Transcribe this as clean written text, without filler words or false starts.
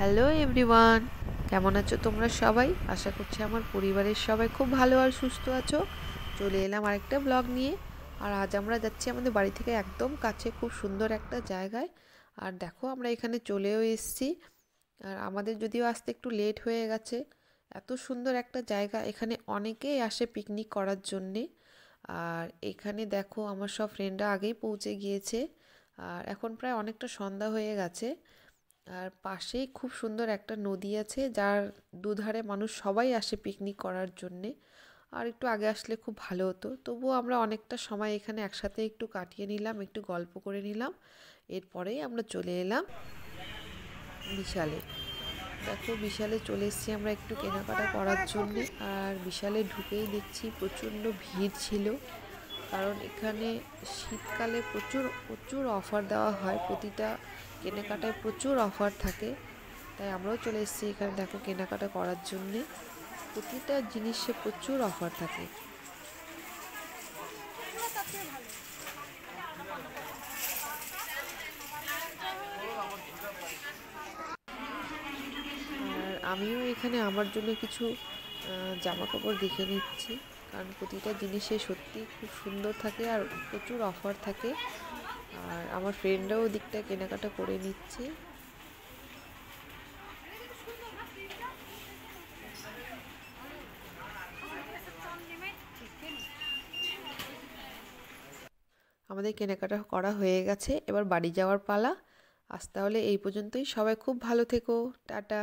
Hello everyone, কেমন আছো তোমরা সবাই? আশা করছি আমার পরিবারের সবাই খুব ভালো আর সুস্থ আছো। চলে এলাম আরেকটা ব্লগ নিয়ে। আর আজ আমরা যাচ্ছি আমাদের বাড়ি থেকে একদম কাছে, খুব সুন্দর একটা জায়গায়। আর দেখো আমরা এখানে চলেও এসেছি। আর আমাদের যদিও আসতে একটু লেট হয়ে গেছে। এত সুন্দর একটা জায়গা, এখানে অনেকেই আসে পিকনিক করার জন্যে। আর এখানে দেখো আমার সব ফ্রেন্ডরা আগেই পৌঁছে গিয়েছে। আর এখন প্রায় অনেকটা সন্ধ্যা হয়ে গেছে। আর পাশেই খুব সুন্দর একটা নদী আছে, যার দুধারে মানুষ সবাই আসে পিকনিক করার জন্যে। আর একটু আগে আসলে খুব ভালো হতো, তবুও আমরা অনেকটা সময় এখানে একসাথে একটু কাটিয়ে নিলাম, একটু গল্প করে নিলাম। এরপরেই আমরা চলে এলাম বিশালে। দেখো বিশালে চলে এসেছি আমরা একটু কেনাকাটা করার জন্যে। আর বিশালে ঢুকেই দেখছি প্রচণ্ড ভিড় ছিল, কারণ এখানে শীতকালে প্রচুর প্রচুর অফার দেওয়া হয়, প্রতিটা কেনাকাটায় প্রচুর অফার থাকে। তাই আমরাও চলে এসেছি এখানে দেখো কেনাকাটা করার জন্যে। প্রতিটা জিনিসে প্রচুর অফার থাকে। আর আমিও এখানে আমার জন্য কিছু জামা কাপড় দেখে নিচ্ছি, কারণ প্রতিটা জিনিসে সত্যি খুব সুন্দর থাকে আর প্রচুর অফার থাকে। আর আমার ফ্রেন্ডরাও ওদিকটা কেনাকাটা করে নিচ্ছে। আমাদের কেনাকাটা করা হয়ে গেছে, এবার বাড়ি যাওয়ার পালা। আজ তাহলে এই পর্যন্তই, সবাই খুব ভালো থেকো, টাটা।